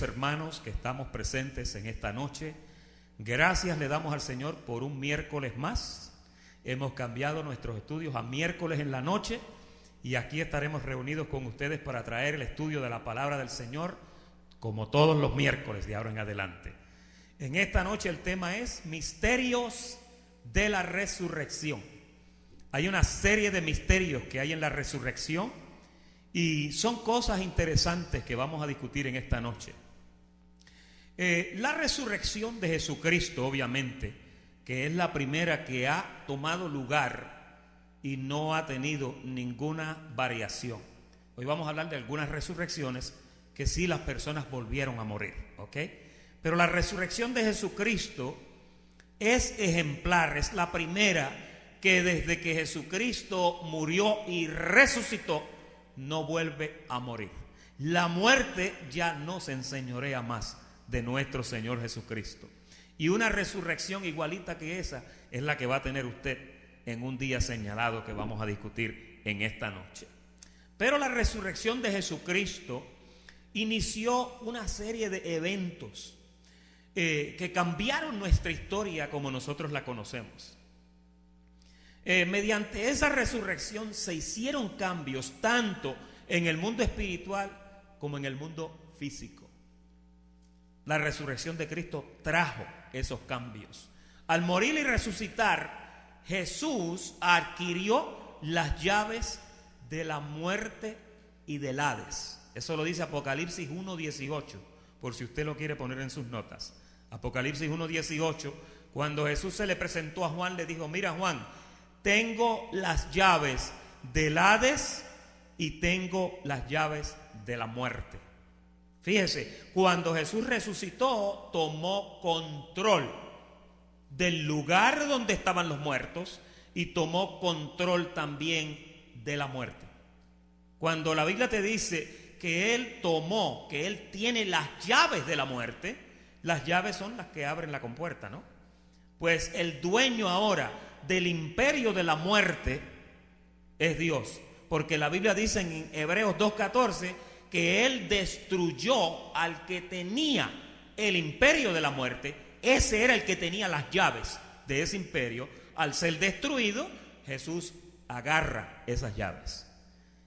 hermanos que estamos presentes en esta noche. Gracias le damos al Señor por un miércoles más. Hemos cambiado nuestros estudios a miércoles en la noche y aquí estaremos reunidos con ustedes para traer el estudio de la palabra del Señor como todos los miércoles de ahora en adelante. En esta noche el tema es misterios de la resurrección. Hay una serie de misterios que hay en la resurrección y son cosas interesantes que vamos a discutir en esta noche. La resurrección de Jesucristo, obviamente, que es la primera que ha tomado lugar y no ha tenido ninguna variación. Hoy vamos a hablar de algunas resurrecciones que sí las personas volvieron a morir, ¿ok? Pero la resurrección de Jesucristo es ejemplar, es la primera que desde que Jesucristo murió y resucitó, no vuelve a morir. La muerte ya no se enseñorea más de nuestro Señor Jesucristo. Y una resurrección igualita que esa es la que va a tener usted en un día señalado que vamos a discutir en esta noche. Pero la resurrección de Jesucristo inició una serie de eventos que cambiaron nuestra historia como nosotros la conocemos. Mediante esa resurrección se hicieron cambios tanto en el mundo espiritual como en el mundo físico. La resurrección de Cristo trajo esos cambios. Al morir y resucitar, Jesús adquirió las llaves de la muerte y del Hades. Eso lo dice Apocalipsis 1:18, por si usted lo quiere poner en sus notas. Apocalipsis 1:18, cuando Jesús se le presentó a Juan, le dijo: mira, Juan, tengo las llaves del Hades y tengo las llaves de la muerte. Fíjese, cuando Jesús resucitó, tomó control del lugar donde estaban los muertos y tomó control también de la muerte. Cuando la Biblia te dice que Él tomó, que Él tiene las llaves de la muerte, las llaves son las que abren la compuerta, ¿no? Pues el dueño ahora del imperio de la muerte es Dios, porque la Biblia dice en Hebreos 2:14 que Él destruyó al que tenía el imperio de la muerte. Ese era el que tenía las llaves de ese imperio. Al ser destruido, Jesús agarra esas llaves.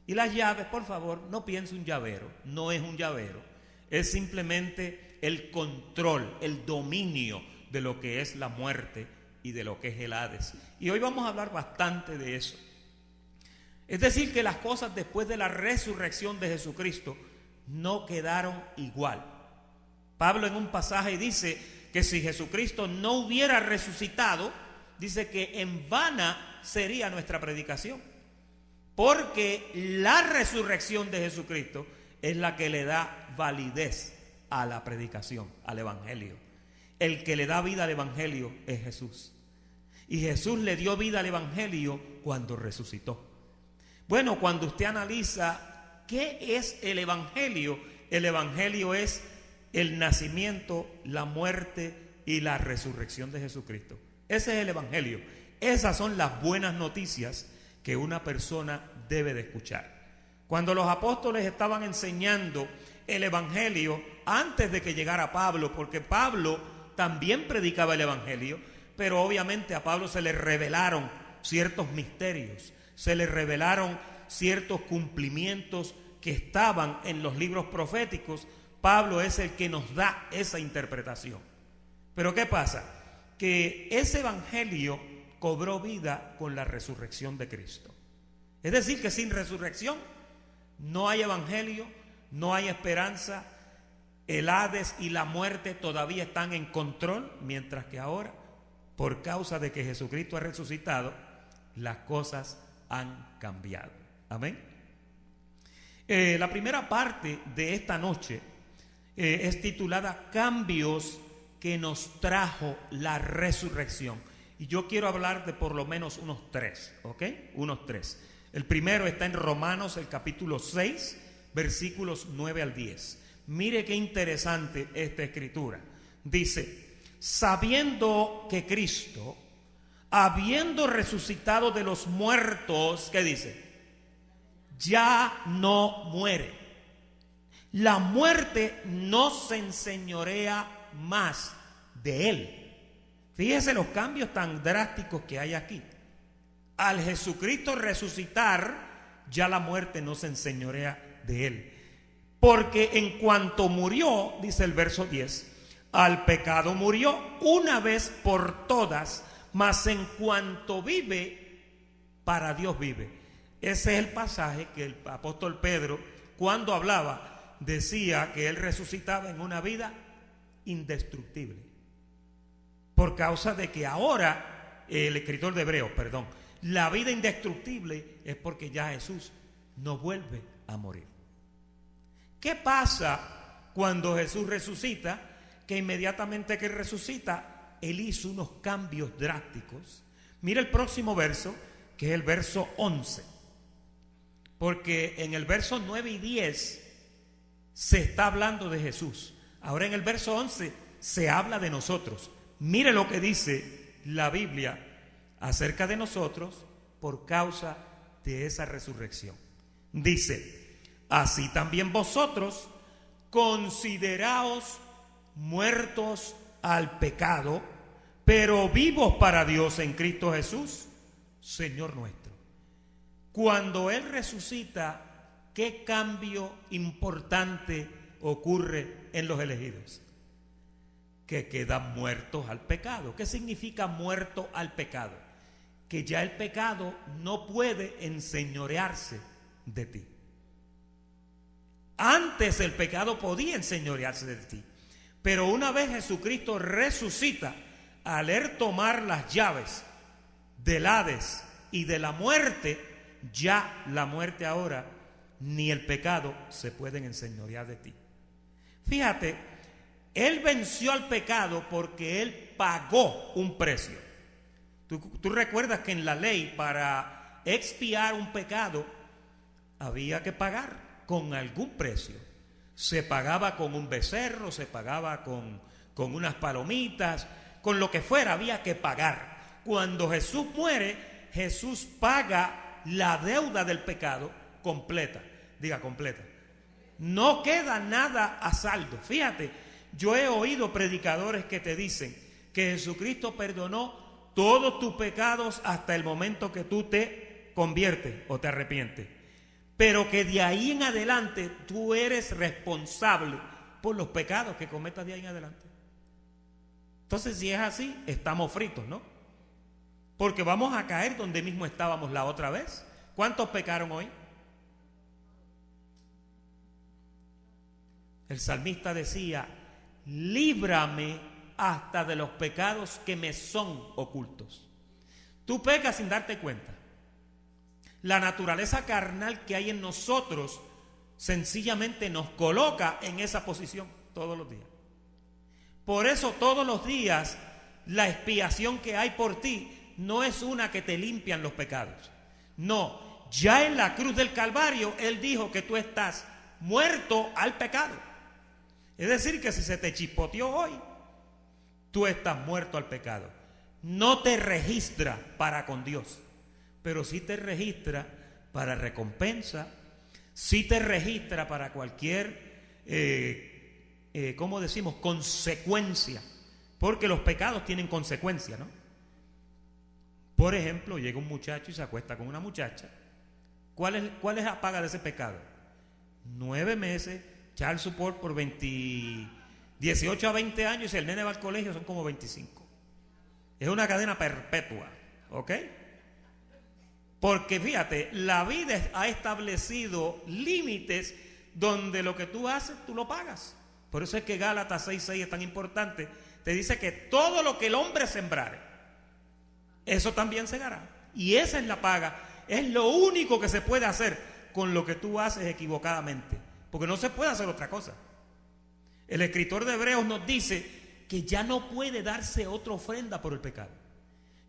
Y las llaves, por favor, no piense un llavero, no es un llavero, es simplemente el control, el dominio de lo que es la muerte y de lo que es el Hades. Y hoy vamos a hablar bastante de eso. Es decir, que las cosas después de la resurrección de Jesucristo no quedaron igual. Pablo en un pasaje dice que si Jesucristo no hubiera resucitado, dice que en vana sería nuestra predicación. Porque la resurrección de Jesucristo es la que le da validez a la predicación, al evangelio. El que le da vida al evangelio es Jesús. Y Jesús le dio vida al evangelio cuando resucitó. Bueno, cuando usted analiza qué es el evangelio es el nacimiento, la muerte y la resurrección de Jesucristo. Ese es el evangelio. Esas son las buenas noticias que una persona debe de escuchar. Cuando los apóstoles estaban enseñando el evangelio antes de que llegara Pablo, porque Pablo también predicaba el evangelio, pero obviamente a Pablo se le revelaron ciertos misterios, se le revelaron ciertos cumplimientos que estaban en los libros proféticos. Pablo es el que nos da esa interpretación. Pero ¿qué pasa? Que ese evangelio cobró vida con la resurrección de Cristo. Es decir, que sin resurrección no hay evangelio, no hay esperanza. El Hades y la muerte todavía están en control, mientras que ahora, por causa de que Jesucristo ha resucitado, las cosas han cambiado. Amén. La primera parte de esta noche es titulada Cambios que nos trajo la resurrección. Y yo quiero hablar de por lo menos unos tres, ¿ok? Unos tres. El primero está en Romanos, el capítulo 6, versículos 9 al 10. Mire qué interesante esta escritura. Dice: sabiendo que Cristo, habiendo resucitado de los muertos, ¿qué dice? Ya no muere. La muerte no se enseñorea más de él. Fíjese los cambios tan drásticos que hay aquí. Al Jesucristo resucitar, ya la muerte no se enseñorea de él. Porque en cuanto murió, dice el verso 10, al pecado murió una vez por todas, mas en cuanto vive, para Dios vive. Ese es el pasaje que el apóstol Pedro, cuando hablaba, decía que él resucitaba en una vida indestructible. Por causa de que ahora, el escritor de Hebreos, la vida indestructible es porque ya Jesús no vuelve a morir. ¿Qué pasa cuando Jesús resucita? Que inmediatamente que resucita, él hizo unos cambios drásticos. Mira el próximo verso, que es el verso 11. Porque en el verso 9 y 10 se está hablando de Jesús. Ahora en el verso 11 se habla de nosotros. Mire lo que dice la Biblia acerca de nosotros por causa de esa resurrección. Dice: así también vosotros consideraos muertos al pecado, pero vivos para Dios en Cristo Jesús, Señor nuestro. Cuando Él resucita, ¿qué cambio importante ocurre en los elegidos? Que quedan muertos al pecado. ¿Qué significa muerto al pecado? Que ya el pecado no puede enseñorearse de ti. Antes el pecado podía enseñorearse de ti, pero una vez Jesucristo resucita, al él tomar las llaves del Hades y de la muerte, ya la muerte ahora ni el pecado se pueden enseñorear de ti. Fíjate, él venció al pecado porque él pagó un precio. Tú recuerdas que en la ley, para expiar un pecado había que pagar con algún precio. Se pagaba con un becerro, se pagaba con unas palomitas, con lo que fuera había que pagar. Cuando Jesús muere, Jesús paga la deuda del pecado completa. Diga, completa. No queda nada a saldo. Fíjate, yo he oído predicadores que te dicen que Jesucristo perdonó todos tus pecados hasta el momento que tú te conviertes o te arrepientes, pero que de ahí en adelante tú eres responsable por los pecados que cometas de ahí en adelante. Entonces, si es así, estamos fritos, ¿no? Porque vamos a caer donde mismo estábamos la otra vez. ¿Cuántos pecaron hoy? El salmista decía: líbrame hasta de los pecados que me son ocultos. Tú pecas sin darte cuenta. La naturaleza carnal que hay en nosotros sencillamente nos coloca en esa posición todos los días. Por eso todos los días la expiación que hay por ti no es una que te limpian los pecados. No, ya en la cruz del Calvario Él dijo que tú estás muerto al pecado. Es decir, que si se te chispoteó hoy, tú estás muerto al pecado. No te registra para con Dios, pero sí te registra para recompensa, sí te registra para cualquier, ¿cómo decimos? Consecuencia, porque los pecados tienen consecuencia, ¿no? Por ejemplo, llega un muchacho y se acuesta con una muchacha. ¿Cuál es la paga de ese pecado? 9 meses, child support por 18 a 20 años, y si el nene va al colegio son como 25. Es una cadena perpetua, ¿ok? Porque fíjate, la vida ha establecido límites donde lo que tú haces, tú lo pagas. Por eso es que Gálatas 6:6 es tan importante. Te dice que todo lo que el hombre sembrare, eso también segará. Y esa es la paga. Es lo único que se puede hacer con lo que tú haces equivocadamente, porque no se puede hacer otra cosa. El escritor de Hebreos nos dice que ya no puede darse otra ofrenda por el pecado.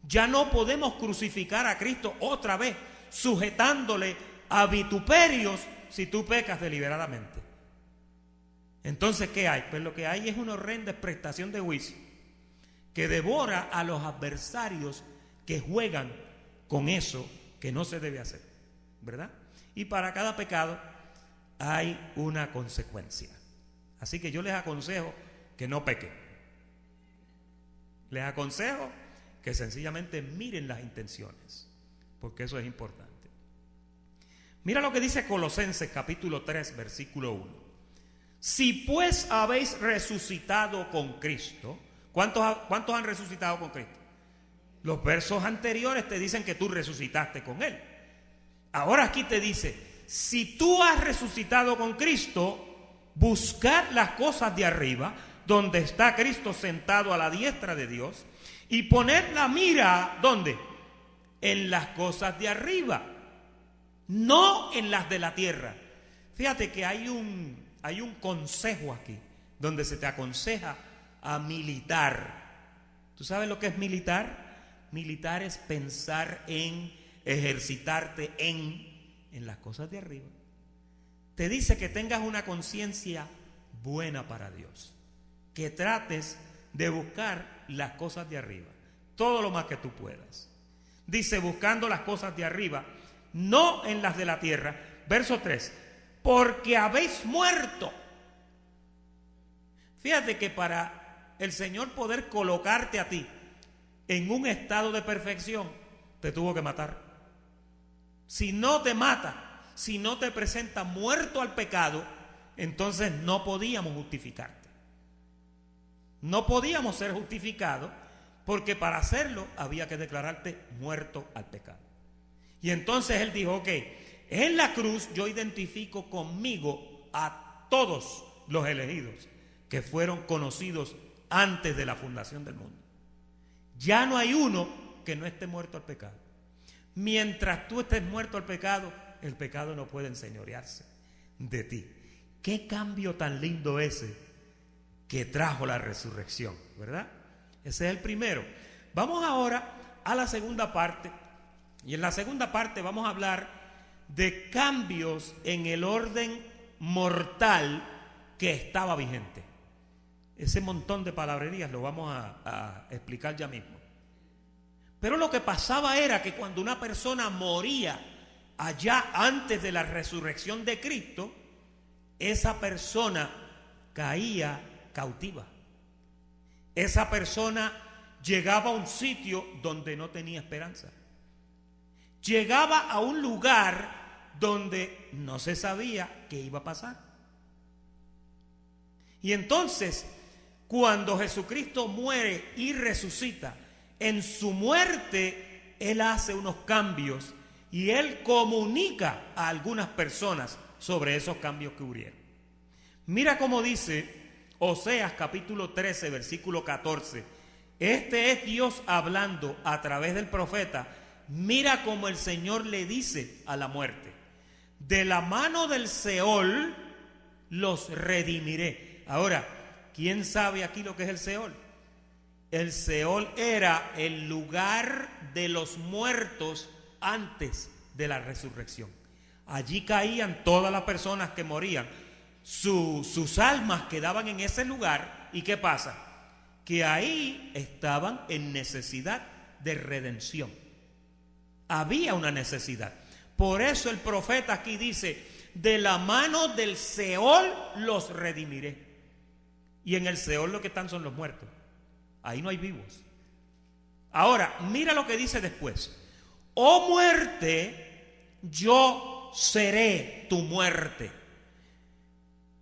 Ya no podemos crucificar a Cristo otra vez, sujetándole a vituperios si tú pecas deliberadamente. Entonces, ¿qué hay? Pues lo que hay es una horrenda prestación de juicio que devora a los adversarios que juegan con eso que no se debe hacer, ¿verdad? Y para cada pecado hay una consecuencia. Así que yo les aconsejo que no pequen. Les aconsejo que sencillamente miren las intenciones, porque eso es importante. Mira lo que dice Colosenses capítulo 3, versículo 1. Si pues habéis resucitado con Cristo, ¿cuántos han resucitado con Cristo? Los versos anteriores te dicen que tú resucitaste con Él. Ahora aquí te dice, si tú has resucitado con Cristo, buscad las cosas de arriba, donde está Cristo sentado a la diestra de Dios, y poned la mira, ¿dónde? En las cosas de arriba, no en las de la tierra. Fíjate que hay un consejo aquí, donde se te aconseja a militar. ¿Tú sabes lo que es militar? Militar es pensar en, ejercitarte en las cosas de arriba. Te dice que tengas una conciencia buena para Dios, que trates de buscar las cosas de arriba, todo lo más que tú puedas. Dice, buscando las cosas de arriba, no en las de la tierra. Verso 3, porque habéis muerto. Fíjate que para el Señor poder colocarte a ti en un estado de perfección, te tuvo que matar. Si no te mata, si no te presenta muerto al pecado, entonces no podíamos justificarte. No podíamos ser justificados, porque para hacerlo había que declararte muerto al pecado. Y entonces Él dijo, ok, en la cruz yo identifico conmigo a todos los elegidos que fueron conocidos antes de la fundación del mundo. Ya no hay uno que no esté muerto al pecado. Mientras tú estés muerto al pecado, el pecado no puede enseñorearse de ti. Qué cambio tan lindo ese que trajo la resurrección, ¿verdad? Ese es el primero. Vamos ahora a la segunda parte. Y en la segunda parte vamos a hablar de cambios en el orden mortal que estaba vigente. Ese montón de palabrerías lo vamos a explicar ya mismo. Pero lo que pasaba era que cuando una persona moría allá antes de la resurrección de Cristo, esa persona caía cautiva. Esa persona llegaba a un sitio donde no tenía esperanza. Llegaba a un lugar donde no se sabía qué iba a pasar. Y entonces, cuando Jesucristo muere y resucita, en su muerte Él hace unos cambios y Él comunica a algunas personas sobre esos cambios que hubieron. Mira cómo dice Oseas capítulo 13, versículo 14. Este es Dios hablando a través del profeta. Mira cómo el Señor le dice a la muerte: de la mano del Seol los redimiré. Ahora, ¿quién sabe aquí lo que es el Seol? El Seol era el lugar de los muertos antes de la resurrección. Allí caían todas las personas que morían. Sus almas quedaban en ese lugar. ¿Y qué pasa? Que ahí estaban en necesidad de redención. Había una necesidad. Por eso el profeta aquí dice: de la mano del Seol los redimiré. Y en el Seol lo que están son los muertos. Ahí no hay vivos. Ahora, mira lo que dice después: oh muerte, yo seré tu muerte.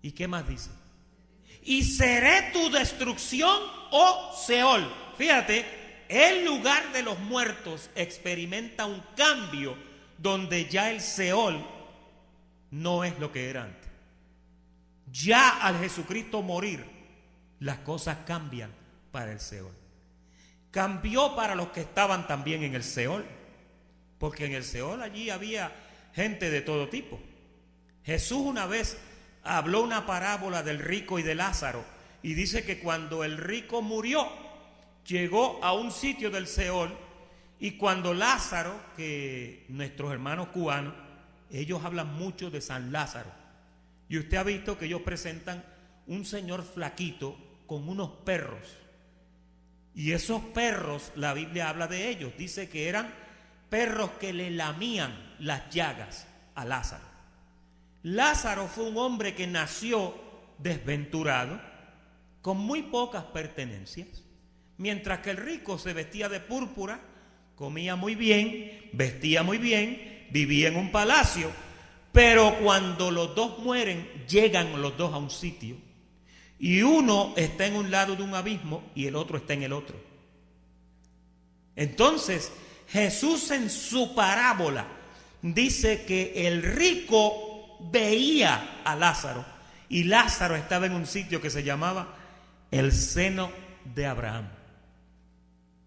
¿Y qué más dice? Y seré tu destrucción, oh Seol. Fíjate, el lugar de los muertos experimenta un cambio donde ya el Seol no es lo que era antes. Ya al Jesucristo morir, las cosas cambian para el Seol. Cambió para los que estaban también en el Seol, porque en el Seol allí había gente de todo tipo. Jesús una vez habló una parábola del rico y de Lázaro, y dice que cuando el rico murió, llegó a un sitio del Seol, y cuando Lázaro, que nuestros hermanos cubanos, ellos hablan mucho de San Lázaro, y usted ha visto que ellos presentan un señor flaquito con unos perros, y esos perros, la Biblia habla de ellos, dice que eran perros que le lamían las llagas a Lázaro. Lázaro fue un hombre que nació desventurado, con muy pocas pertenencias, mientras que el rico se vestía de púrpura, comía muy bien, vestía muy bien, vivía en un palacio. Pero cuando los dos mueren, llegan los dos a un sitio, y uno está en un lado de un abismo y el otro está en el otro. Entonces, Jesús en su parábola dice que el rico veía a Lázaro, y Lázaro estaba en un sitio que se llamaba el seno de Abraham,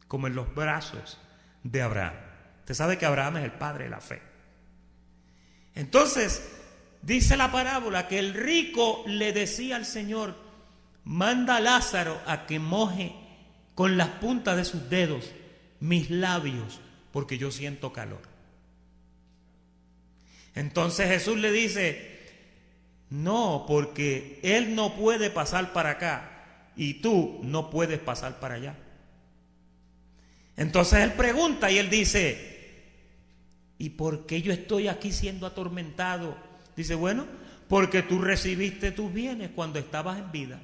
como en los brazos de Abraham. Usted sabe que Abraham es el padre de la fe. Entonces, dice la parábola que el rico le decía al Señor: manda a Lázaro a que moje con las puntas de sus dedos mis labios, porque yo siento calor. Entonces Jesús le dice: no, porque él no puede pasar para acá y tú no puedes pasar para allá. Entonces él pregunta y él dice: ¿y por qué yo estoy aquí siendo atormentado? Dice: bueno, porque tú recibiste tus bienes cuando estabas en vida.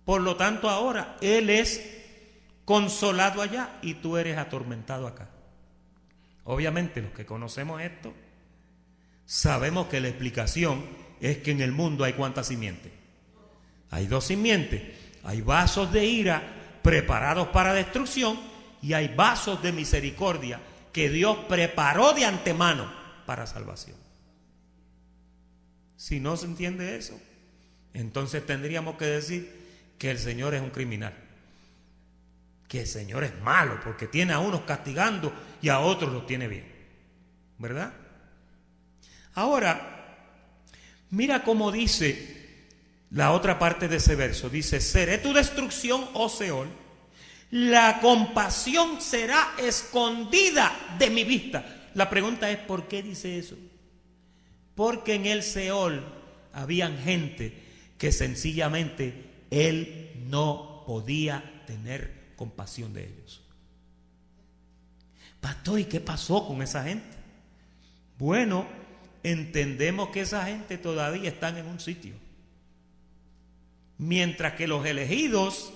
Por lo tanto, ahora él es consolado allá y tú eres atormentado acá. Obviamente, los que conocemos esto, sabemos que la explicación es que en el mundo hay ¿cuántas simientes? Hay dos simientes. Hay vasos de ira preparados para destrucción y hay vasos de misericordia que Dios preparó de antemano para salvación. Si no se entiende eso, entonces tendríamos que decir que el Señor es un criminal, que el Señor es malo porque tiene a unos castigando y a otros los tiene bien, ¿verdad? Ahora, mira cómo dice la otra parte de ese verso. Dice: seré tu destrucción, oh Seol, la compasión será escondida de mi vista. La pregunta es: ¿por qué dice eso? Porque en el Seol habían gente que sencillamente él no podía tener compasión de ellos. Pastor, ¿y qué pasó con esa gente? Bueno, entendemos que esa gente todavía están en un sitio, mientras que los elegidos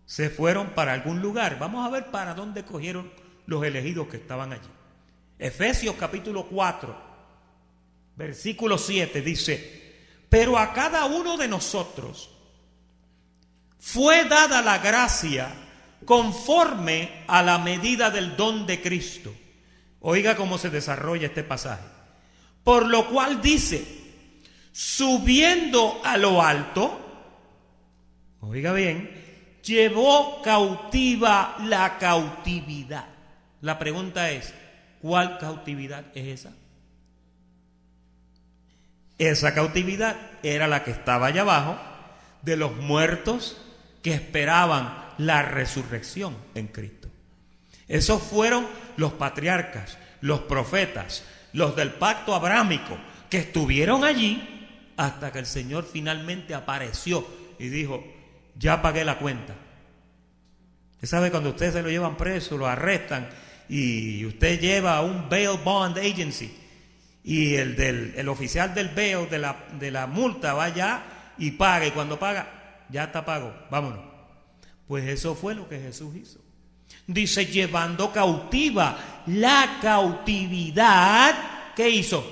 se fueron para algún lugar. Vamos a ver para dónde cogieron los elegidos que estaban allí. Efesios capítulo 4, versículo 7 dice: pero a cada uno de nosotros fue dada la gracia conforme a la medida del don de Cristo. Oiga cómo se desarrolla este pasaje. Por lo cual dice: subiendo a lo alto, oiga bien, llevó cautiva la cautividad. La pregunta es: ¿cuál cautividad es esa? Esa cautividad era la que estaba allá abajo, de los muertos que esperaban la resurrección en Cristo. Esos fueron los patriarcas, los profetas, los del pacto abrámico, que estuvieron allí hasta que el Señor finalmente apareció y dijo: ya pagué la cuenta. Usted sabe, cuando ustedes se lo llevan preso, lo arrestan y usted lleva a un bail bond agency y el oficial del bail, de la multa, va allá y paga, y cuando paga, ya está pago, vámonos. Pues eso fue lo que Jesús hizo. Dice: llevando cautiva la cautividad, ¿qué hizo?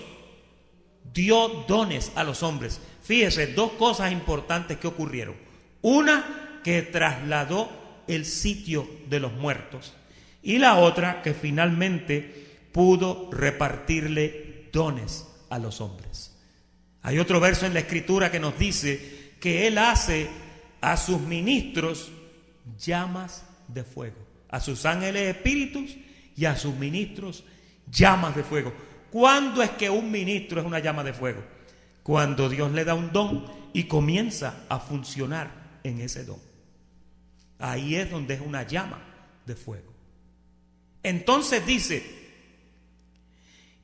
Dio dones a los hombres. Fíjese, dos cosas importantes que ocurrieron. Una, que trasladó el sitio de los muertos, y la otra, que finalmente pudo repartirle dones a los hombres. Hay otro verso en la Escritura que nos dice que Él hace a sus ministros llamas de fuego, a sus ángeles espíritus y a sus ministros llamas de fuego. ¿Cuándo es que un ministro es una llama de fuego? Cuando Dios le da un don y comienza a funcionar en ese don. Ahí es donde es una llama de fuego. Entonces dice: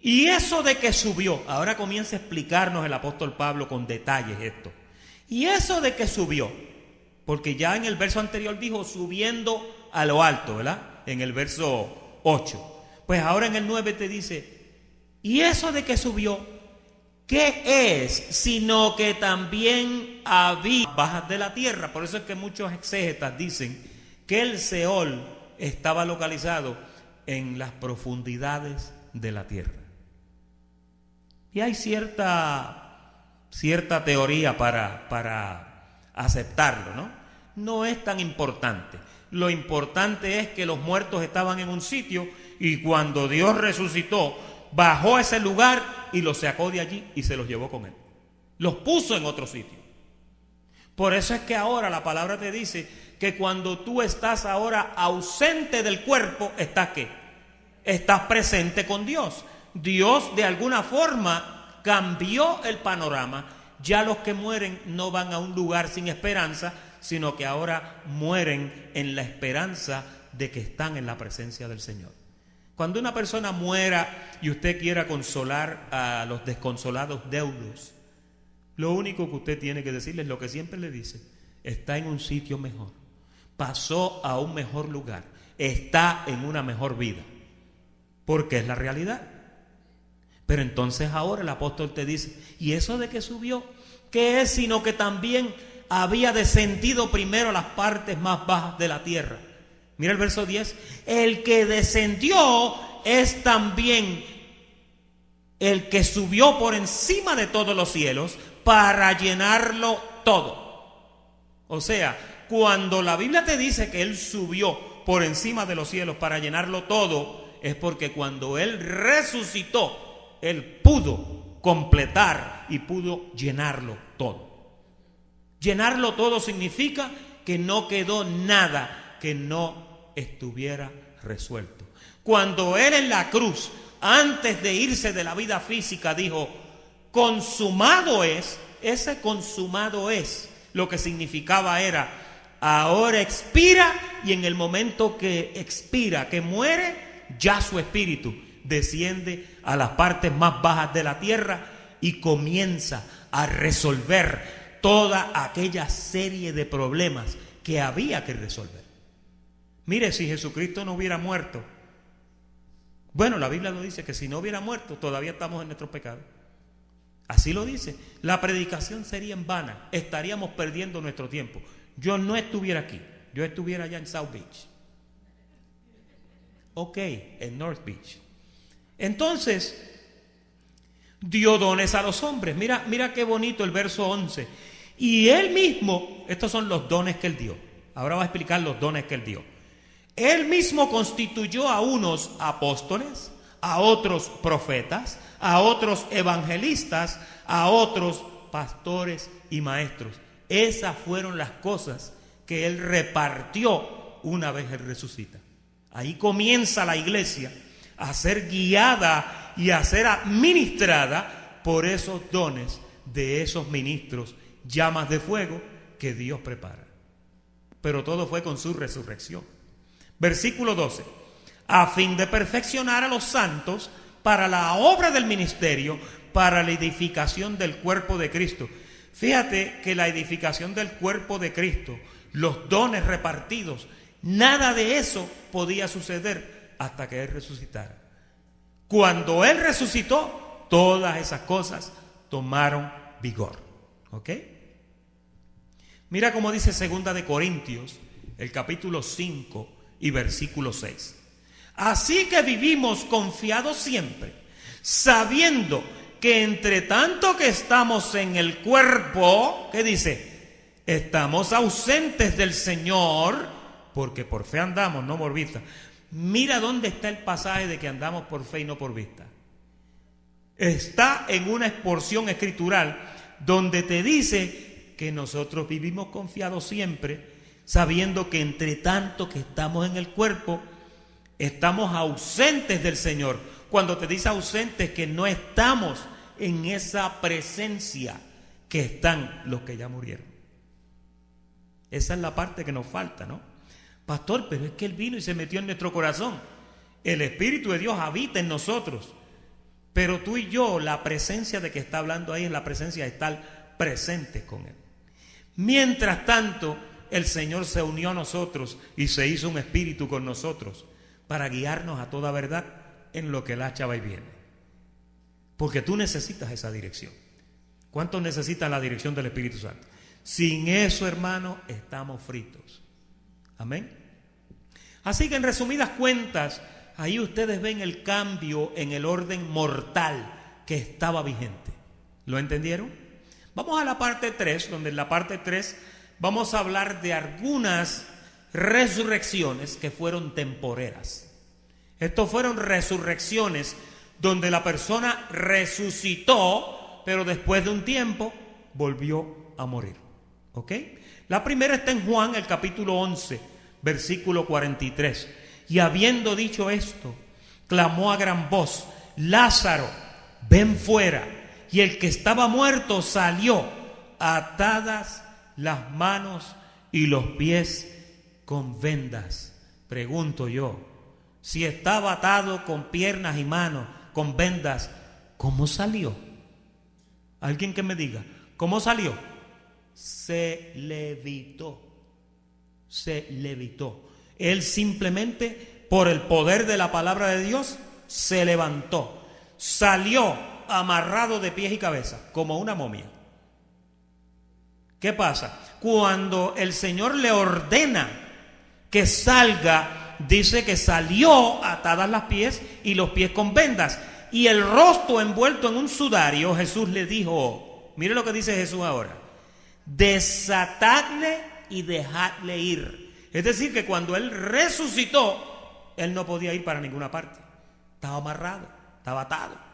y eso de que subió, ahora comienza a explicarnos el apóstol Pablo con detalles esto. Y eso de que subió, porque ya en el verso anterior dijo subiendo a lo alto, ¿verdad? En el verso 8. Pues ahora en el 9 te dice: y eso de que subió ¿Qué es? Sino que también había bajas de la tierra. Por eso es que muchos exégetas dicen que el Seol estaba localizado en las profundidades de la tierra. Y hay cierta teoría para aceptarlo, ¿no? No es tan importante. Lo importante es que los muertos estaban en un sitio y cuando Dios resucitó, bajó a ese lugar y los sacó de allí y se los llevó con él. Los puso en otro sitio. Por eso es que ahora la palabra te dice que cuando tú estás ahora ausente del cuerpo, ¿estás qué? Estás presente con Dios. Dios de alguna forma cambió el panorama. Ya los que mueren no van a un lugar sin esperanza, sino que ahora mueren en la esperanza de que están en la presencia del Señor. Cuando una persona muera y usted quiera consolar a los desconsolados deudos, lo único que usted tiene que decirle es lo que siempre le dice: está en un sitio mejor, pasó a un mejor lugar, está en una mejor vida, porque es la realidad. Pero entonces ahora el apóstol te dice: ¿y eso de que subió? ¿Qué es sino que también había descendido primero a las partes más bajas de la tierra? Mira el verso 10. El que descendió es también el que subió por encima de todos los cielos para llenarlo todo. O sea, cuando la Biblia te dice que Él subió por encima de los cielos para llenarlo todo, es porque cuando Él resucitó, Él pudo completar y pudo llenarlo todo. Llenarlo todo significa que no quedó nada que no estuviera resuelto. Cuando Él en la cruz, antes de irse de la vida física, dijo: consumado es, ese consumado es, lo que significaba era: ahora expira, y en el momento que expira, que muere, ya su espíritu desciende a las partes más bajas de la tierra y comienza a resolver toda aquella serie de problemas que había que resolver. Mire, si Jesucristo no hubiera muerto, bueno, la Biblia lo dice, que si no hubiera muerto, todavía estamos en nuestros pecados. Así lo dice. La predicación sería en vana, estaríamos perdiendo nuestro tiempo. Yo no estuviera aquí, yo estuviera allá en South Beach. Ok, en North Beach. Entonces, dio dones a los hombres. Mira qué bonito el verso 11. Y Él mismo, estos son los dones que Él dio. Ahora va a explicar los dones que Él dio. Él mismo constituyó a unos apóstoles, a otros profetas, a otros evangelistas, a otros pastores y maestros. Esas fueron las cosas que Él repartió una vez Él resucita. Ahí comienza la iglesia a ser guiada y a ser administrada por esos dones de esos ministros, llamas de fuego que Dios prepara. Pero todo fue con su resurrección. Versículo 12. A fin de perfeccionar a los santos para la obra del ministerio, para la edificación del cuerpo de Cristo. Fíjate que la edificación del cuerpo de Cristo, los dones repartidos, nada de eso podía suceder hasta que Él resucitara. Cuando Él resucitó, todas esas cosas tomaron vigor. ¿Ok? Mira cómo dice 2 de Corintios, el capítulo 5 y versículo 6. Así que vivimos confiados siempre, sabiendo que entre tanto que estamos en el cuerpo, ¿qué dice? Estamos ausentes del Señor, porque por fe andamos, no por vista. Mira dónde está el pasaje de que andamos por fe y no por vista. Está en una porción escritural donde te dice que nosotros vivimos confiados siempre, sabiendo que entre tanto que estamos en el cuerpo, estamos ausentes del Señor. Cuando te dice ausentes, que no estamos en esa presencia que están los que ya murieron. Esa es la parte que nos falta, ¿no? Pastor, pero es que Él vino y se metió en nuestro corazón. El Espíritu de Dios habita en nosotros. Pero tú y yo, la presencia de que está hablando ahí es la presencia de estar presentes con Él. Mientras tanto, el Señor se unió a nosotros y se hizo un espíritu con nosotros para guiarnos a toda verdad en lo que el hacha va y viene. Porque tú necesitas esa dirección. ¿Cuántos necesitan la dirección del Espíritu Santo? Sin eso, hermano, estamos fritos. Amén. Así que en resumidas cuentas, ahí ustedes ven el cambio en el orden mortal que estaba vigente. ¿Lo entendieron? Vamos a la parte 3, donde en la parte 3 vamos a hablar de algunas resurrecciones que fueron temporeras. Estos fueron resurrecciones donde la persona resucitó, pero después de un tiempo volvió a morir. ¿Ok? La primera está en Juan, el capítulo 11, versículo 43. Y habiendo dicho esto, clamó a gran voz: Lázaro, ven fuera. Y el que estaba muerto salió, atadas las manos y los pies con vendas. Pregunto yo, si estaba atado con piernas y manos, con vendas, ¿cómo salió? Alguien que me diga, ¿cómo salió? Se levitó. Se levitó. Él simplemente, por el poder de la palabra de Dios, se levantó. Salió amarrado de pies y cabeza, como una momia. ¿Qué pasa? Cuando el Señor le ordena que salga, dice que salió atadas las pies y los pies con vendas, y el rostro envuelto en un sudario. Jesús le dijo, mire lo que dice Jesús ahora: desatadle y dejadle ir. Es decir, que cuando él resucitó, él no podía ir para ninguna parte. Estaba amarrado, estaba atado.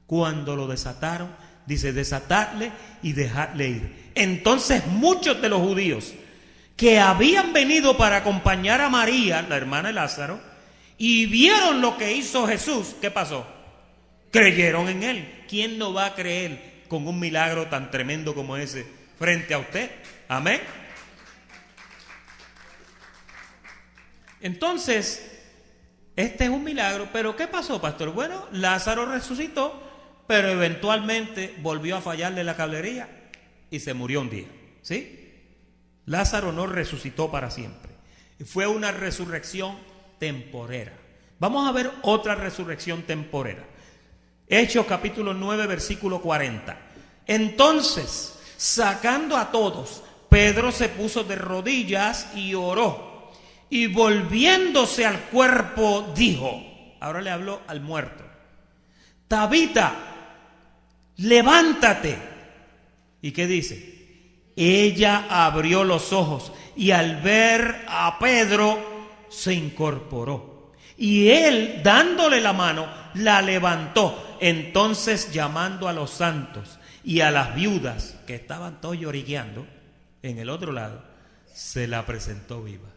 Cuando lo desataron, dice, desatadle y dejadle ir. Entonces muchos de los judíos que habían venido para acompañar a María, la hermana de Lázaro, y vieron lo que hizo Jesús, ¿qué pasó? Creyeron en él. ¿Quién no va a creer con un milagro tan tremendo como ese frente a usted? Amén. Entonces, este es un milagro. ¿Pero qué pasó, pastor? Bueno, Lázaro resucitó, pero eventualmente volvió a fallarle la cablería y se murió un día. ¿Sí? Lázaro no resucitó para siempre. Fue una resurrección temporera. Vamos a ver otra resurrección temporera. Hechos capítulo 9, versículo 40. Entonces, sacando a todos, Pedro se puso de rodillas y oró. Y volviéndose al cuerpo dijo, ahora le habló al muerto: Tabita, levántate. ¿Y qué dice? Ella abrió los ojos y al ver a Pedro se incorporó. Y él, dándole la mano, la levantó. Entonces, llamando a los santos y a las viudas que estaban todos lloriqueando en el otro lado, se la presentó viva.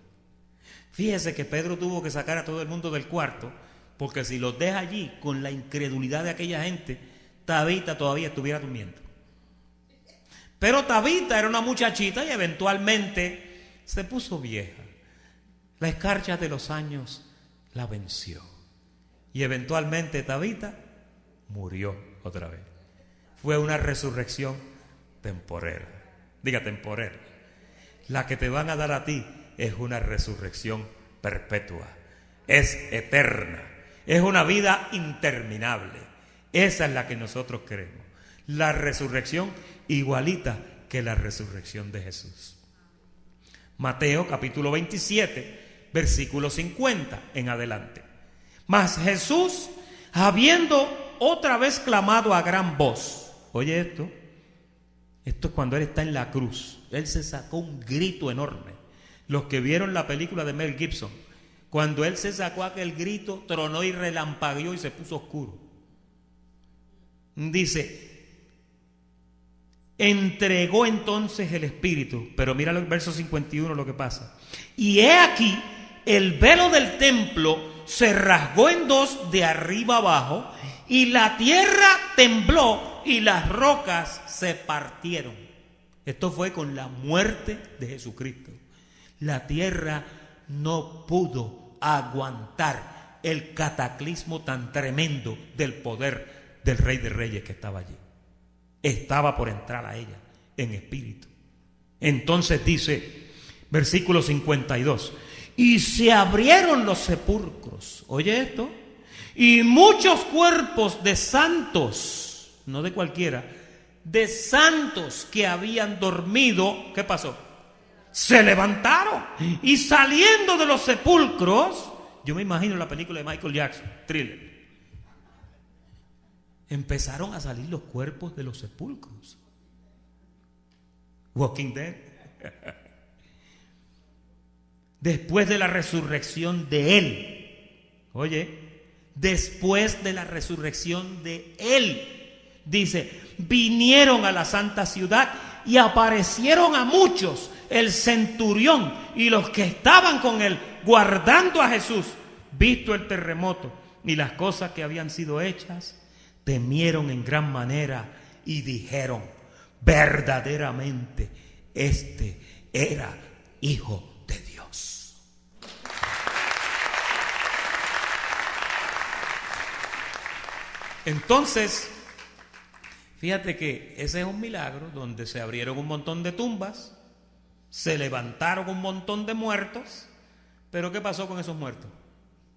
Fíjese que Pedro tuvo que sacar a todo el mundo del cuarto, porque si los deja allí con la incredulidad de aquella gente, Tabita todavía estuviera durmiendo. Pero Tabita era una muchachita y eventualmente se puso vieja. La escarcha de los años la venció. Y eventualmente Tabita murió otra vez. Fue una resurrección temporera. Diga temporera. La que te van a dar a ti es una resurrección perpetua. Es eterna. Es una vida interminable. Esa es la que nosotros queremos. La resurrección igualita que la resurrección de Jesús. Mateo capítulo 27, versículo 50 en adelante. Mas Jesús, habiendo otra vez clamado a gran voz. Oye esto es cuando Él está en la cruz. Él se sacó un grito enorme. Los que vieron la película de Mel Gibson, cuando Él se sacó aquel grito, tronó y relampagueó y se puso oscuro. Dice, entregó entonces el Espíritu. Pero mira el verso 51 lo que pasa. Y he aquí, el velo del templo se rasgó en dos de arriba abajo, y la tierra tembló y las rocas se partieron. Esto fue con la muerte de Jesucristo. La tierra no pudo aguantar el cataclismo tan tremendo del poder del Rey de Reyes que estaba allí. Estaba por entrar a ella en espíritu. Entonces dice, versículo 52, y se abrieron los sepulcros. Oye esto. Y muchos cuerpos de santos, no de cualquiera, de santos que habían dormido, ¿qué pasó? Se levantaron y saliendo de los sepulcros, yo me imagino la película de Michael Jackson, Thriller, empezaron a salir los cuerpos de los sepulcros. Walking Dead. Después de la resurrección de Él. Oye, después de la resurrección de Él. Dice, vinieron a la santa ciudad y aparecieron a muchos, el centurión y los que estaban con él, guardando a Jesús. Visto el terremoto y las cosas que habían sido hechas, temieron en gran manera y dijeron, verdaderamente este era Hijo de Dios. Entonces, fíjate que ese es un milagro donde se abrieron un montón de tumbas, se levantaron un montón de muertos, pero ¿qué pasó con esos muertos?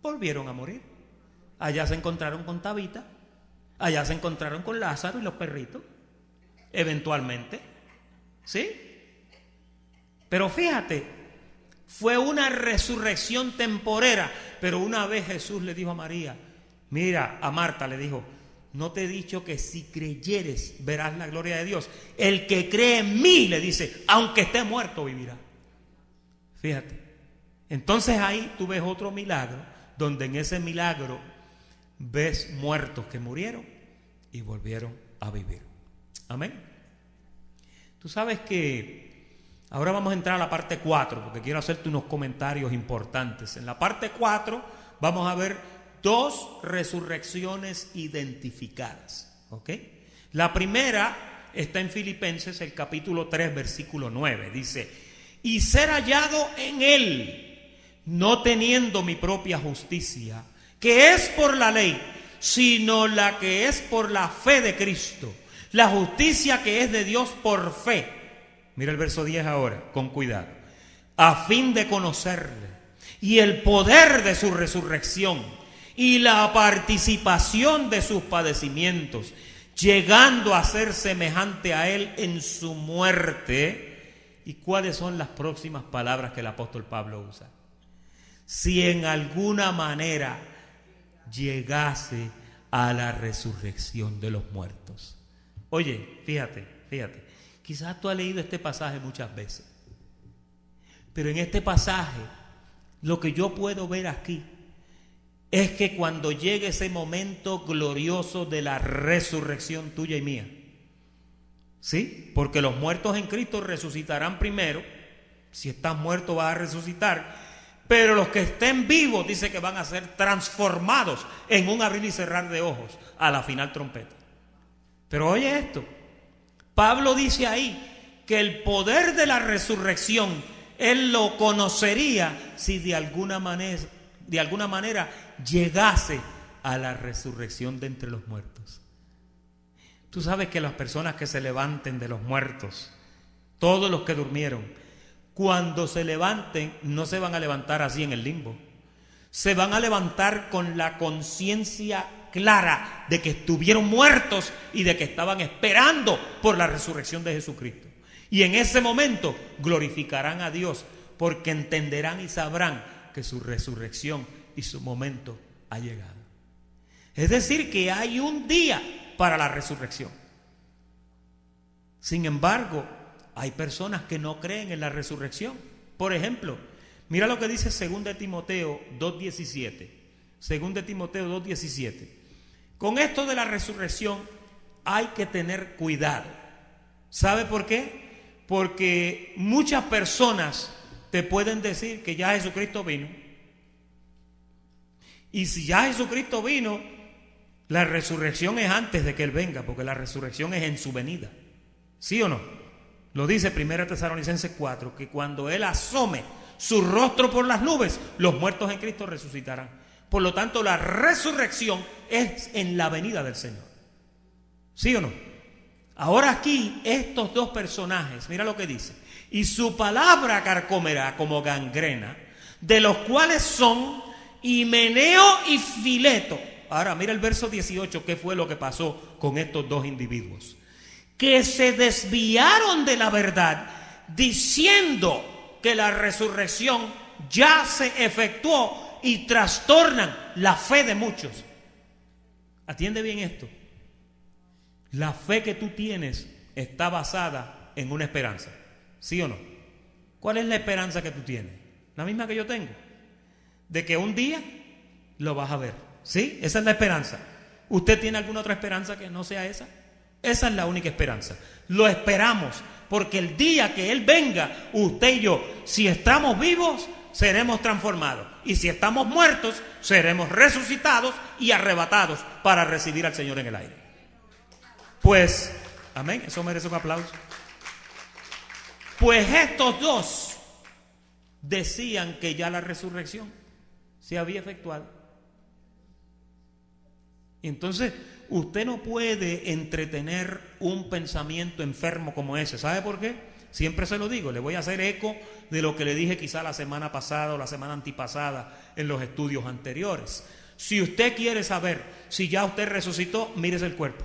Volvieron a morir. Allá se encontraron con Tabita, allá se encontraron con Lázaro y los perritos, eventualmente, ¿sí? Pero fíjate, fue una resurrección temporera, pero una vez Jesús le dijo a María, mira, a Marta le dijo, no te he dicho que si creyeres verás la gloria de Dios. El que cree en mí, le dice, aunque esté muerto vivirá. Fíjate. Entonces ahí tú ves otro milagro, donde en ese milagro ves muertos que murieron y volvieron a vivir. Amén. Tú sabes que ahora vamos a entrar a la parte 4, porque quiero hacerte unos comentarios importantes. En la parte 4 vamos a ver 2 resurrecciones identificadas, ¿ok? La primera está en Filipenses, el capítulo 3, versículo 9. Dice, y ser hallado en Él, no teniendo mi propia justicia, que es por la ley, sino la que es por la fe de Cristo, la justicia que es de Dios por fe. Mira el verso 10 ahora, con cuidado. A fin de conocerle y el poder de su resurrección, y la participación de sus padecimientos, llegando a ser semejante a Él en su muerte. ¿Y cuáles son las próximas palabras que el apóstol Pablo usa? Si en alguna manera llegase a la resurrección de los muertos. Oye, fíjate, quizás tú has leído este pasaje muchas veces, pero en este pasaje lo que yo puedo ver aquí es que cuando llegue ese momento glorioso de la resurrección tuya y mía, ¿sí? Porque los muertos en Cristo resucitarán primero. Si estás muerto vas a resucitar, pero los que estén vivos dice que van a ser transformados en un abrir y cerrar de ojos a la final trompeta. Pero oye esto, Pablo dice ahí que el poder de la resurrección él lo conocería si de alguna manera llegase a la resurrección de entre los muertos. Tú sabes que las personas que se levanten de los muertos, todos los que durmieron, cuando se levanten no se van a levantar así en el limbo. Se van a levantar con la conciencia clara de que estuvieron muertos y de que estaban esperando por la resurrección de Jesucristo. Y en ese momento glorificarán a Dios, porque entenderán y sabrán que su resurrección y su momento ha llegado. Es decir, que hay un día para la resurrección. Sin embargo, hay personas que no creen en la resurrección. Por ejemplo, mira lo que dice 2 Timoteo 2:17. 2 Timoteo 2:17. Con esto de la resurrección hay que tener cuidado. ¿Sabe por qué? Porque muchas personas te pueden decir que ya Jesucristo vino. Y si ya Jesucristo vino, la resurrección es antes de que Él venga, porque la resurrección es en su venida. ¿Sí o no? Lo dice 1 Tesalonicenses 4, que cuando Él asome su rostro por las nubes, los muertos en Cristo resucitarán. Por lo tanto, la resurrección es en la venida del Señor. ¿Sí o no? Ahora aquí, estos dos personajes, mira lo que dice. Y su palabra carcomerá como gangrena, de los cuales son Himeneo y Fileto. Ahora mira el verso 18, ¿qué fue lo que pasó con estos dos individuos? Que se desviaron de la verdad, diciendo que la resurrección ya se efectuó, y trastornan la fe de muchos. Atiende bien esto. La fe que tú tienes está basada en una esperanza, ¿sí o no? ¿Cuál es la esperanza que tú tienes? La misma que yo tengo, de que un día lo vas a ver, ¿sí? Esa es la esperanza. ¿Usted tiene alguna otra esperanza que no sea esa? Esa es la única esperanza. Lo esperamos, porque el día que Él venga, usted y yo, si estamos vivos, seremos transformados, y si estamos muertos, seremos resucitados y arrebatados para recibir al Señor en el aire. Pues, amén, eso merece un aplauso. Pues estos dos decían que ya la resurrección se había efectuado. Entonces, usted no puede entretener un pensamiento enfermo como ese. ¿Sabe por qué? Siempre se lo digo, le voy a hacer eco de lo que le dije quizá la semana pasada o la semana antipasada en los estudios anteriores. Si usted quiere saber si ya usted resucitó, mírese el cuerpo.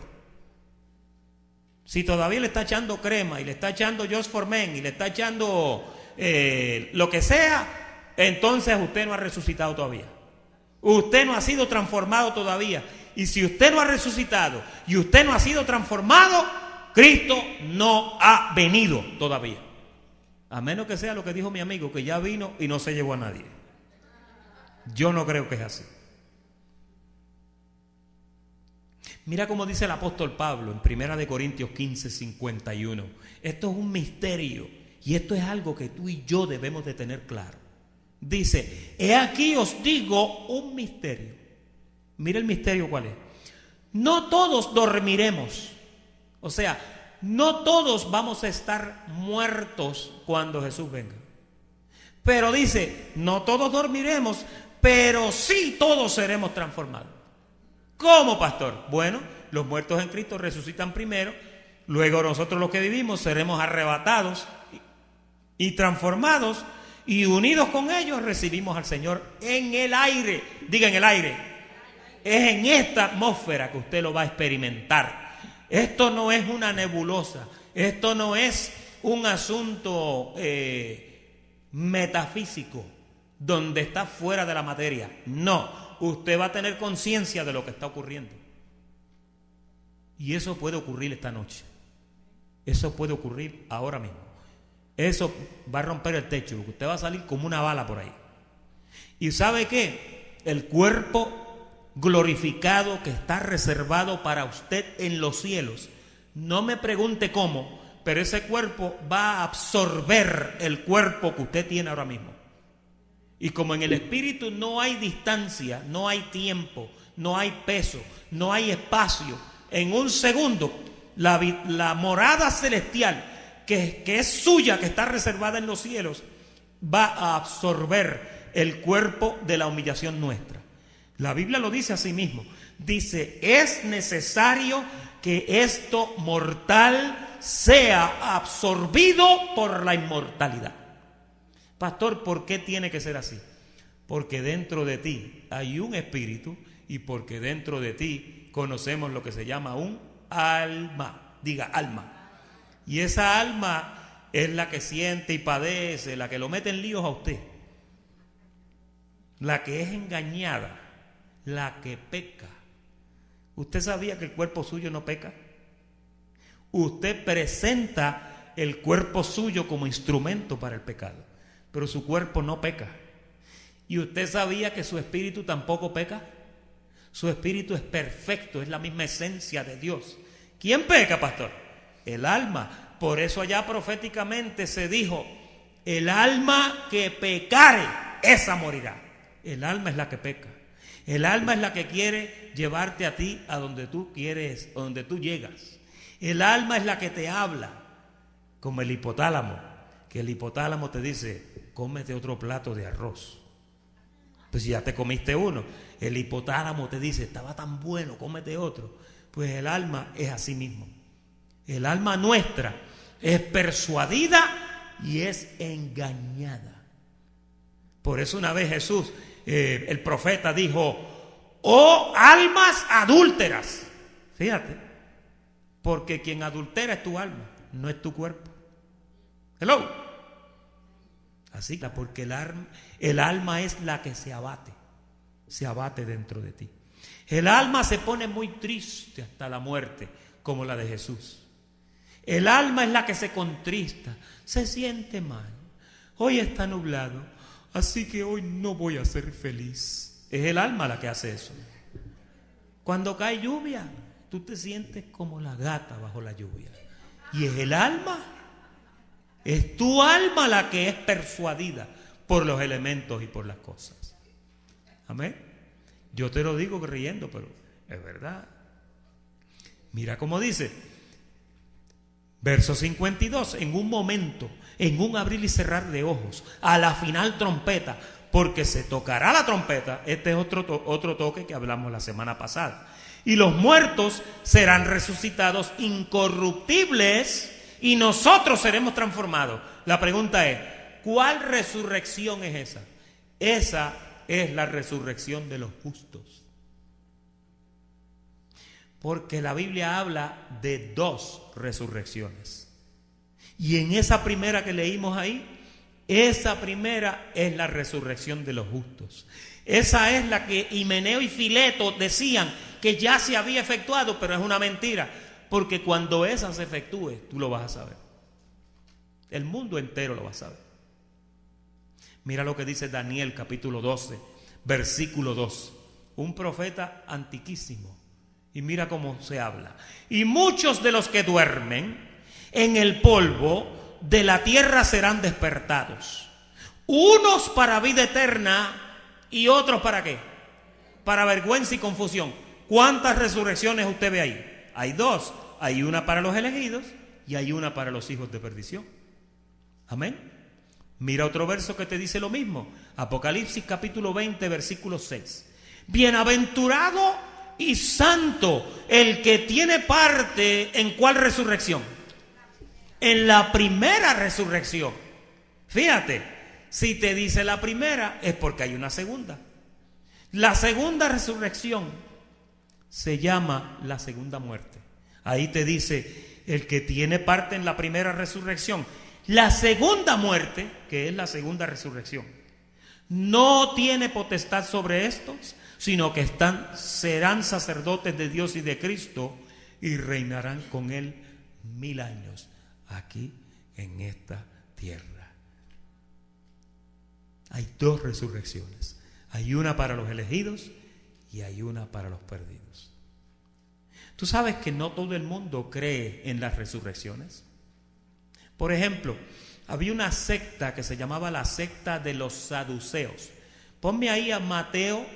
Si todavía le está echando crema y le está echando Just for Men y le está echando lo que sea, entonces usted no ha resucitado todavía. Usted no ha sido transformado todavía. Y si usted no ha resucitado y usted no ha sido transformado, Cristo no ha venido todavía. A menos que sea lo que dijo mi amigo, que ya vino y no se llevó a nadie. Yo no creo que es así. Mira cómo dice el apóstol Pablo en 1 Corintios 15, 51. Esto es un misterio y esto es algo que tú y yo debemos de tener claro. Dice, he aquí os digo un misterio. Mira el misterio cuál es. No todos dormiremos. O sea, no todos vamos a estar muertos cuando Jesús venga. Pero dice, no todos dormiremos, pero sí todos seremos transformados. ¿Cómo, pastor? Bueno, los muertos en Cristo resucitan primero, luego nosotros los que vivimos seremos arrebatados y transformados, y unidos con ellos recibimos al Señor en el aire. Diga, en el aire. Es en esta atmósfera que usted lo va a experimentar. Esto no es una nebulosa, esto no es un asunto metafísico donde está fuera de la materia. No, usted va a tener conciencia de lo que está ocurriendo. Y eso puede ocurrir esta noche. Eso puede ocurrir ahora mismo. Eso va a romper el techo, porque usted va a salir como una bala por ahí. ¿Y sabe qué? El cuerpo glorificado que está reservado para usted en los cielos, no me pregunte cómo, pero ese cuerpo va a absorber el cuerpo que usted tiene ahora mismo. Y como en el espíritu no hay distancia, no hay tiempo, no hay peso, no hay espacio, en un segundo la morada celestial que es suya, que está reservada en los cielos, va a absorber el cuerpo de la humillación nuestra. La Biblia lo dice así mismo. Dice, es necesario que esto mortal sea absorbido por la inmortalidad. Pastor, ¿por qué tiene que ser así? Porque dentro de ti hay un espíritu y porque dentro de ti conocemos lo que se llama un alma. Diga, alma. Y esa alma es la que siente y padece, la que lo mete en líos a usted, la que es engañada, la que peca. ¿Usted sabía que el cuerpo suyo no peca? Usted presenta el cuerpo suyo como instrumento para el pecado, pero su cuerpo no peca. ¿Y usted sabía que su espíritu tampoco peca? Su espíritu es perfecto, es la misma esencia de Dios. ¿Quién peca, pastor? El alma. Por eso allá proféticamente se dijo, el alma que pecare, esa morirá. El alma es la que peca. El alma es la que quiere llevarte a ti a donde tú quieres, a donde tú llegas. El alma es la que te habla, como el hipotálamo, que el hipotálamo te dice, cómete otro plato de arroz. Pues si ya te comiste uno, el hipotálamo te dice, estaba tan bueno, cómete otro. Pues el alma es así mismo. El alma nuestra es persuadida y es engañada. Por eso una vez Jesús, el profeta dijo, o almas adúlteras. Fíjate, porque quien adultera es tu alma, no es tu cuerpo. Hello. Así que porque el alma es la que se abate dentro de ti. El alma se pone muy triste hasta la muerte, como la de Jesús. El alma es la que se contrista, se siente mal. Hoy está nublado, así que hoy no voy a ser feliz. Es el alma la que hace eso. Cuando cae lluvia, tú te sientes como la gata bajo la lluvia. Y es el alma, es tu alma la que es persuadida por los elementos y por las cosas. Amén. Yo te lo digo riendo, pero es verdad. Mira cómo dice, verso 52, en un momento, en un abrir y cerrar de ojos, a la final trompeta, porque se tocará la trompeta. Este es otro toque que hablamos la semana pasada. Y los muertos serán resucitados incorruptibles y nosotros seremos transformados. La pregunta es, ¿cuál resurrección es esa? Esa es la resurrección de los justos. Porque la Biblia habla de 2 resurrecciones. Y en esa primera que leímos ahí, esa primera es la resurrección de los justos. Esa es la que Himeneo y Fileto decían que ya se había efectuado, pero es una mentira. Porque cuando esa se efectúe, tú lo vas a saber. El mundo entero lo va a saber. Mira lo que dice Daniel capítulo 12, versículo 2. Un profeta antiquísimo. Y mira cómo se habla. Y muchos de los que duermen en el polvo de la tierra serán despertados. Unos para vida eterna y otros para qué? Para vergüenza y confusión. ¿Cuántas resurrecciones usted ve ahí? Hay 2. Hay una para los elegidos y hay una para los hijos de perdición. Amén. Mira otro verso que te dice lo mismo. Apocalipsis capítulo 20, versículo 6. Bienaventurado y santo el que tiene parte en ¿cuál resurrección? En la primera resurrección. Fíjate, si te dice la primera es porque hay una segunda. La segunda resurrección se llama la segunda muerte. Ahí te dice el que tiene parte en la primera resurrección. La segunda muerte, que es la segunda resurrección, no tiene potestad sobre estos, sino que serán sacerdotes de Dios y de Cristo y reinarán con él 1000 años aquí en esta tierra. Hay 2 resurrecciones. Hay una para los elegidos y hay una para los perdidos. ¿Tú sabes que no todo el mundo cree en las resurrecciones? Por ejemplo, había una secta que se llamaba la secta de los saduceos. Ponme ahí a Mateo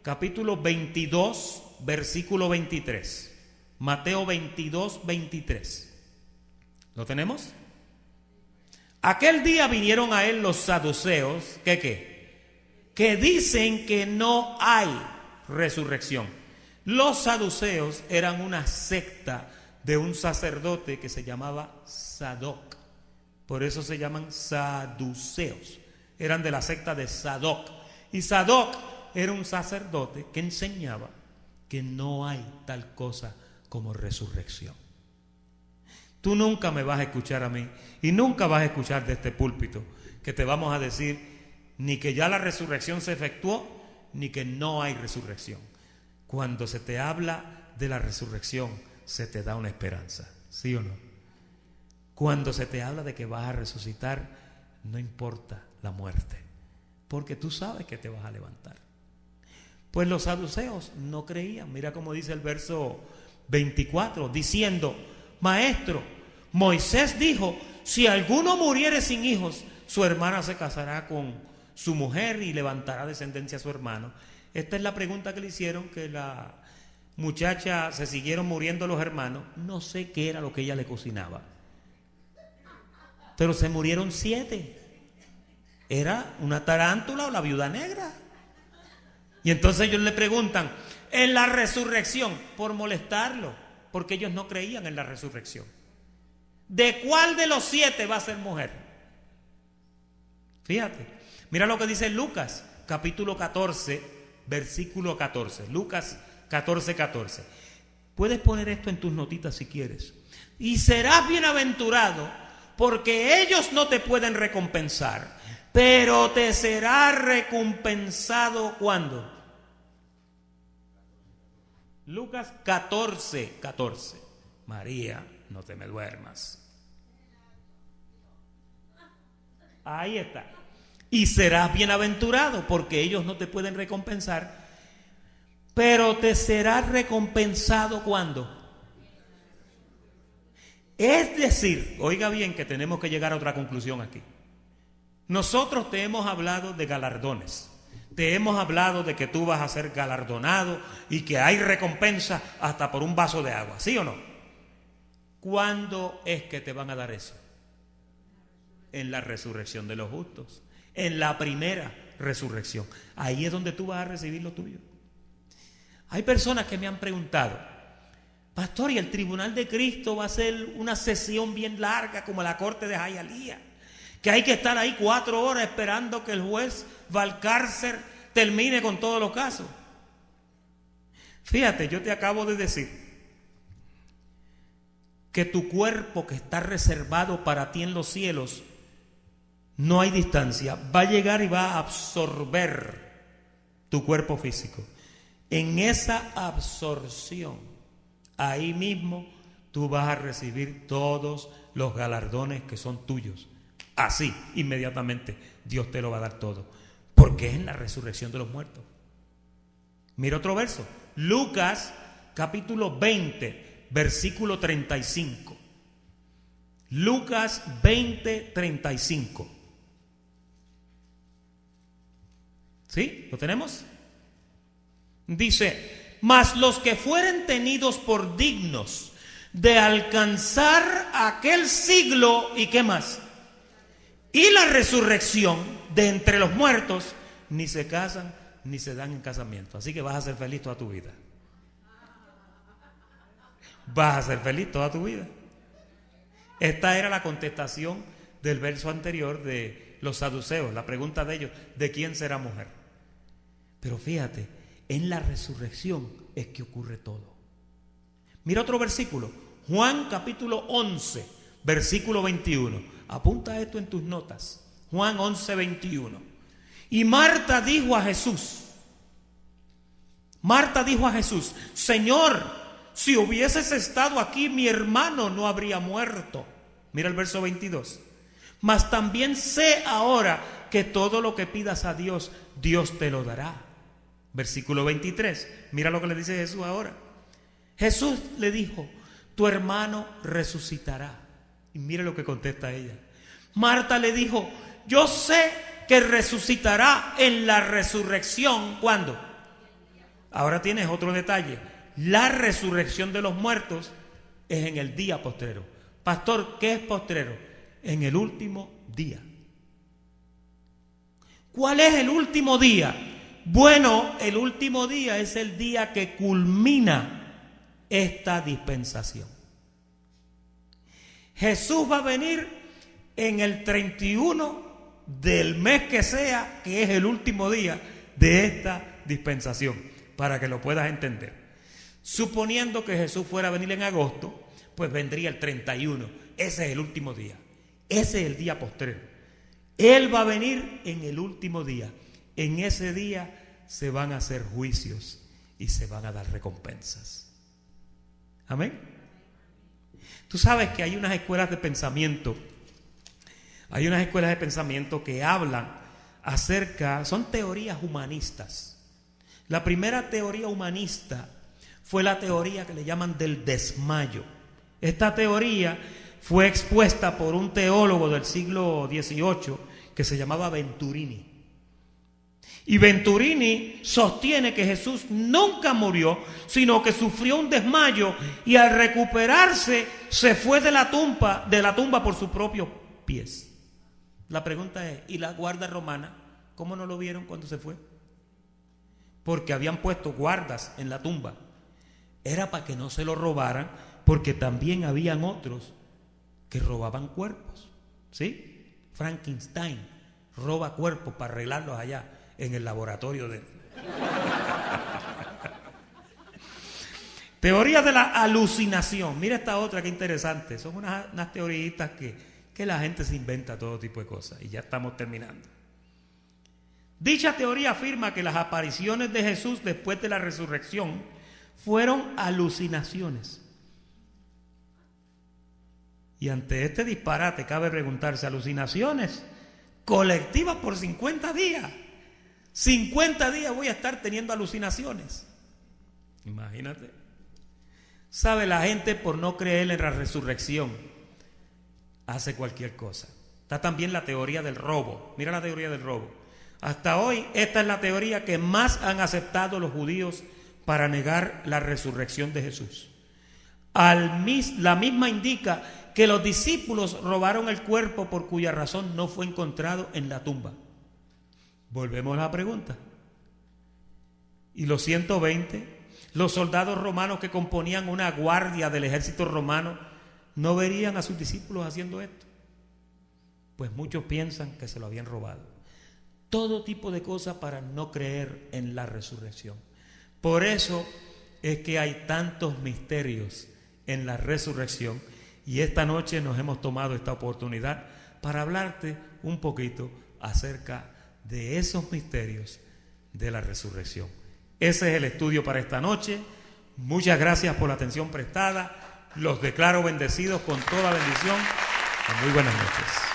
capítulo 22, versículo 23. Mateo 22, 23. ¿Lo tenemos? Aquel día vinieron a él los saduceos, que dicen que no hay resurrección. Los saduceos eran una secta de un sacerdote que se llamaba Sadoc. Por eso se llaman saduceos. Eran de la secta de Sadoc. Y Sadoc era un sacerdote que enseñaba que no hay tal cosa como resurrección. Tú nunca me vas a escuchar a mí y nunca vas a escuchar de este púlpito que te vamos a decir ni que ya la resurrección se efectuó ni que no hay resurrección. Cuando se te habla de la resurrección se te da una esperanza, ¿sí o no? Cuando se te habla de que vas a resucitar, no importa la muerte, porque tú sabes que te vas a levantar. Pues los saduceos no creían. Mira cómo dice el verso 24, diciendo: Maestro, Moisés dijo, si alguno muriere sin hijos, su hermana se casará con su mujer y levantará descendencia a su hermano. Esta es la pregunta que le hicieron, que la muchacha se siguieron muriendo los hermanos. No sé qué era lo que ella le cocinaba, pero se murieron 7. Era una tarántula o la viuda negra. Y entonces ellos le preguntan, en la resurrección, por molestarlo, porque ellos no creían en la resurrección, ¿de cuál de los 7 va a ser mujer? Fíjate, mira lo que dice Lucas, capítulo 14, versículo 14. Lucas 14, 14. Puedes poner esto en tus notitas si quieres. Y serás bienaventurado, porque ellos no te pueden recompensar, pero te será recompensado ¿cuándo? Lucas 14, 14. María, no te me duermas. Ahí está. Y serás bienaventurado, porque ellos no te pueden recompensar, pero te será recompensado ¿cuándo? Es decir, oiga bien que tenemos que llegar a otra conclusión aquí. Nosotros te hemos hablado de galardones. Te hemos hablado de que tú vas a ser galardonado y que hay recompensa hasta por un vaso de agua, ¿sí o no? ¿Cuándo es que te van a dar eso? En la resurrección de los justos, en la primera resurrección. Ahí es donde tú vas a recibir lo tuyo. Hay personas que me han preguntado: pastor, ¿y el tribunal de Cristo va a ser una sesión bien larga como la corte de Hialeah? Que hay que estar ahí 4 horas esperando que el juez Valcárcel termine con todos los casos. Fíjate, yo te acabo de decir que tu cuerpo, que está reservado para ti en los cielos, no hay distancia, va a llegar y va a absorber tu cuerpo físico. En esa absorción, ahí mismo tú vas a recibir todos los galardones que son tuyos. Así, inmediatamente, Dios te lo va a dar todo, porque es en la resurrección de los muertos. Mira otro verso, Lucas capítulo 20, versículo 35. Lucas 20, 35. ¿Sí? ¿Lo tenemos? Dice: mas los que fueren tenidos por dignos de alcanzar aquel siglo, ¿y qué más? Y la resurrección de entre los muertos, ni se casan ni se dan en casamiento. Así que vas a ser feliz toda tu vida. Vas a ser feliz toda tu vida. Esta era la contestación del verso anterior de los saduceos. La pregunta de ellos: ¿de quién será mujer? Pero fíjate, en la resurrección es que ocurre todo. Mira otro versículo, Juan capítulo 11, versículo 21. Apunta esto en tus notas. Juan 11, 21. Y Marta dijo a Jesús: Señor, si hubieses estado aquí, mi hermano no habría muerto. Mira el verso 22. Mas también sé ahora que todo lo que pidas a Dios, Dios te lo dará. Versículo 23. Mira lo que le dice Jesús ahora. Jesús le dijo: tu hermano resucitará. Y mire lo que contesta ella. Marta le dijo: yo sé que resucitará en la resurrección. ¿Cuándo? Ahora tienes otro detalle. La resurrección de los muertos es en el día postrero. Pastor, ¿qué es postrero? En el último día. ¿Cuál es el último día? Bueno, el último día es el día que culmina esta dispensación. Jesús va a venir en el 31 del mes que sea, que es el último día de esta dispensación, para que lo puedas entender. Suponiendo que Jesús fuera a venir en agosto, pues vendría el 31. Ese es el último día. Ese es el día postrero. Él va a venir en el último día. En ese día se van a hacer juicios y se van a dar recompensas. Amén. Tú sabes que hay unas escuelas de pensamiento. Hay unas escuelas de pensamiento que hablan acerca, son teorías humanistas. La primera teoría humanista fue la teoría que le llaman del desmayo. Esta teoría fue expuesta por un teólogo del siglo XVIII que se llamaba Venturini. Y Venturini sostiene que Jesús nunca murió, sino que sufrió un desmayo y al recuperarse se fue de la tumba por sus propios pies. La pregunta es, ¿y la guardia romana cómo no lo vieron cuando se fue? Porque habían puesto guardas en la tumba. Era para que no se lo robaran, porque también habían otros que robaban cuerpos. ¿Sí? Frankenstein roba cuerpos para arreglarlos allá en el laboratorio de él. Teoría de la alucinación. Mira esta otra que interesante. Son unas teorías que la gente se inventa todo tipo de cosas. Y ya estamos terminando. Dicha teoría afirma que las apariciones de Jesús después de la resurrección fueron alucinaciones. Y ante este disparate cabe preguntarse, alucinaciones colectivas por 50 días. 50 días voy a estar teniendo alucinaciones. Imagínate. Sabe, la gente por no creer en la resurrección hace cualquier cosa. Está también la teoría del robo. Mira la teoría del robo. Hasta hoy esta es la teoría que más han aceptado los judíos para negar la resurrección de Jesús. La misma indica que los discípulos robaron el cuerpo por cuya razón no fue encontrado en la tumba. Volvemos a la pregunta. ¿Y los 120? Los soldados romanos que componían una guardia del ejército romano no verían a sus discípulos haciendo esto. Pues muchos piensan que se lo habían robado. Todo tipo de cosas para no creer en la resurrección. Por eso es que hay tantos misterios en la resurrección. Y esta noche nos hemos tomado esta oportunidad para hablarte un poquito acerca de esos misterios de la resurrección. Ese es el estudio para esta noche. Muchas gracias por la atención prestada. Los declaro bendecidos con toda bendición. Y muy buenas noches.